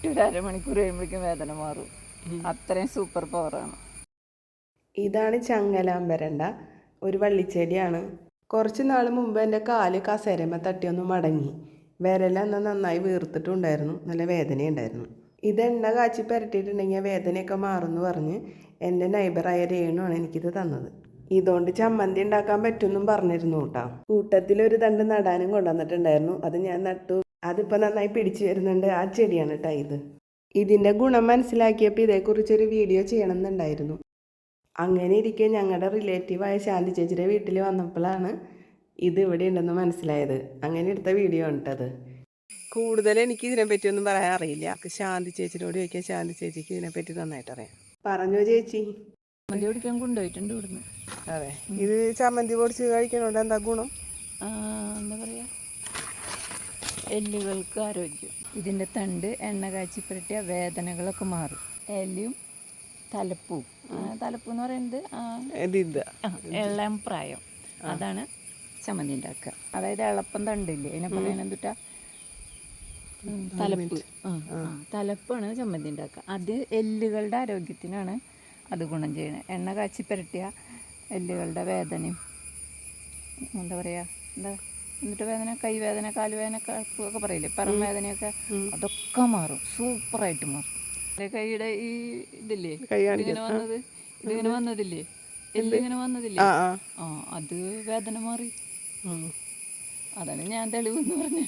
ഒരു അരമണിക്കൂർ കഴിയുമ്പോഴേക്കും വേദന മാറും. അത്രയും സൂപ്പർ പവറാണ്. ഇതാണ് ചങ്ങലാമ്പരണ്ട, ഒരു വള്ളിച്ചെടിയാണ്. കുറച്ച് നാൾ മുമ്പ് എൻ്റെ കാല് കസേരമ്മ തട്ടിയൊന്ന് മടങ്ങി. വിരലെന്നാൽ നന്നായി വീർത്തിട്ടുണ്ടായിരുന്നു, നല്ല വേദനയുണ്ടായിരുന്നു. ഇത് എണ്ണ കാച്ചി പുരട്ടിയിട്ടുണ്ടെങ്കിൽ വേദനയൊക്കെ മാറുമെന്ന് പറഞ്ഞ് എൻ്റെ നൈബറായ രേണുവാണ് എനിക്കിത് തന്നത്. ഇതുകൊണ്ട് ചമ്മന്തി ഉണ്ടാക്കാൻ പറ്റുമെന്നും പറഞ്ഞിരുന്നു കേട്ടോ. കൂട്ടത്തിലൊരു തണ്ട് നടാനും കൊണ്ടുവന്നിട്ടുണ്ടായിരുന്നു. അത് ഞാൻ നട്ടു. അതിപ്പോൾ നന്നായി പിടിച്ചു വരുന്നുണ്ട്. ആ ചെടിയാണ് കേട്ടോ ഇത്. ഇതിൻ്റെ ഗുണം മനസ്സിലാക്കിയപ്പോൾ ഇതേക്കുറിച്ചൊരു വീഡിയോ ചെയ്യണമെന്നുണ്ടായിരുന്നു. അങ്ങനെ ഇരിക്കെ ഞങ്ങളുടെ റിലേറ്റീവായ ശാന്തി ചേച്ചിയുടെ വീട്ടിൽ വന്നപ്പോഴാണ് ഇത് ഇവിടെ ഉണ്ടെന്ന് മനസ്സിലായത്. അങ്ങനെ എടുത്ത വീഡിയോ ഉണ്ടത്. കൂടുതൽ എനിക്ക് ഇതിനെപ്പറ്റിയൊന്നും പറയാൻ അറിയില്ല. ശാന്തി ചേച്ചിയോട് ചോദിക്കാൻ, ശാന്തി ചേച്ചിക്ക് ഇതിനെപ്പറ്റി നന്നായിട്ട് അറിയാം. പറഞ്ഞോ ചേച്ചി. ചമ്മന്തി പൊടിക്കാൻ കൊണ്ടുപോയിട്ടുണ്ട് ഇവിടുന്ന്. അതെ, ഇത് ചമ്മന്തി പൊടിച്ച് കഴിക്കണോണ്ട് എന്താ ഗുണം? എന്താ പറയുക, എല്ലുകൾക്ക് ആരോഗ്യം. ഇതിൻ്റെ തണ്ട് എണ്ണ കാച്ചി പുരട്ടിയ വേദനകളൊക്കെ മാറും. എല്ലും തലപ്പൂ എന്ന് പറയുന്നത് ഇളം പ്രായം, അതാണ് ചമ്മന്തി ഉണ്ടാക്കുക. അതായത് എളപ്പം തണ്ടില്ലേ, അതിനെ പറയുന്നത് എന്തുട്ടാ, തലപ്പ്. തലപ്പാണ് ചമ്മന്തി ഉണ്ടാക്കുക. അത് എല്ലുകളുടെ ആരോഗ്യത്തിനാണ് അത് ഗുണം ചെയ്യണത്. എണ്ണ കാച്ചി പുരട്ടിയ എല്ലുകളുടെ വേദനയും എന്താ പറയുക, എന്നിട്ട് വേദന, കൈവേദന, കാലുവേദന ഒക്കെ പറയില്ലേ, പുറം വേദനയൊക്കെ, അതൊക്കെ മാറും, സൂപ്പറായിട്ട് മാറും. കൈയുടെ ഈ ഇതില്ലേ, ഇതിങ്ങനെ വന്നതില്ലേ, എല്ലിങ്ങനെ വന്നതില്ലേ, അത് വേദന മാറി. അതാണ് ഞാൻ തെളിവെന്ന് പറഞ്ഞ.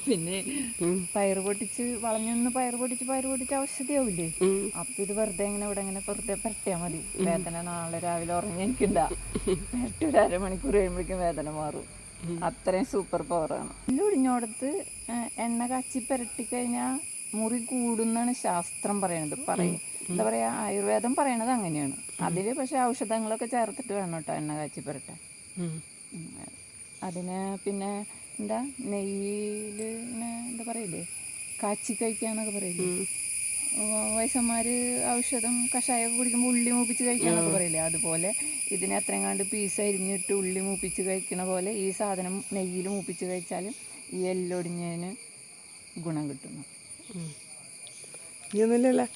പിന്നെ പയറ് പൊട്ടിച്ച് പയറ് പൊട്ടിച്ച് ഔഷധിയാവില്ലേ, അപ്പൊ ഇത് വെറുതെ ഇങ്ങനെ ഇവിടെ ഇങ്ങനെ വെറുതെ പരട്ടിയാൽ മതി. വേദന നാളെ രാവിലെ ഉറങ്ങി എനിക്കുണ്ടാ പരട്ടി ഒരു അരമണിക്കൂർ കഴിയുമ്പോഴേക്കും വേദന മാറും. അത്രയും സൂപ്പർ പവറാണ്. ഒടിഞ്ഞോടത്ത് എണ്ണ കാച്ചി പുരട്ടി കഴിഞ്ഞാൽ മുറി കൂടുന്നാണ് ശാസ്ത്രം പറയണത്. എന്താ പറയാ, ആയുർവേദം പറയണത് അങ്ങനെയാണ്. അതിൽ പക്ഷെ ഔഷധങ്ങളൊക്കെ ചേർത്തിട്ട് വേണം കേട്ടോ എണ്ണ കാച്ചി പുരട്ടാൻ. അതിന് പിന്നെ എന്താ, നെയ്യിൽ ഇങ്ങനെ എന്താ പറയില്ലേ, കാച്ചി കഴിക്കാന്നൊക്കെ പറയില്ലേ, വയസ്സന്മാർ ഔഷധം കഷായമൊക്കെ കുടിക്കുമ്പോൾ ഉള്ളി മൂപ്പിച്ച് കഴിക്കാന്നൊക്കെ പറയില്ലേ, അതുപോലെ ഇതിനെ എത്രയും പീസ് അരിഞ്ഞിട്ട് ഉള്ളി മൂപ്പിച്ച് കഴിക്കണ പോലെ ഈ സാധനം നെയ്യിൽ മൂപ്പിച്ച് കഴിച്ചാലും ഈ എല്ലൊടിഞ്ഞതിന് ഗുണം കിട്ടുന്നു. ഇനിയൊന്നുമില്ലല്ലോ.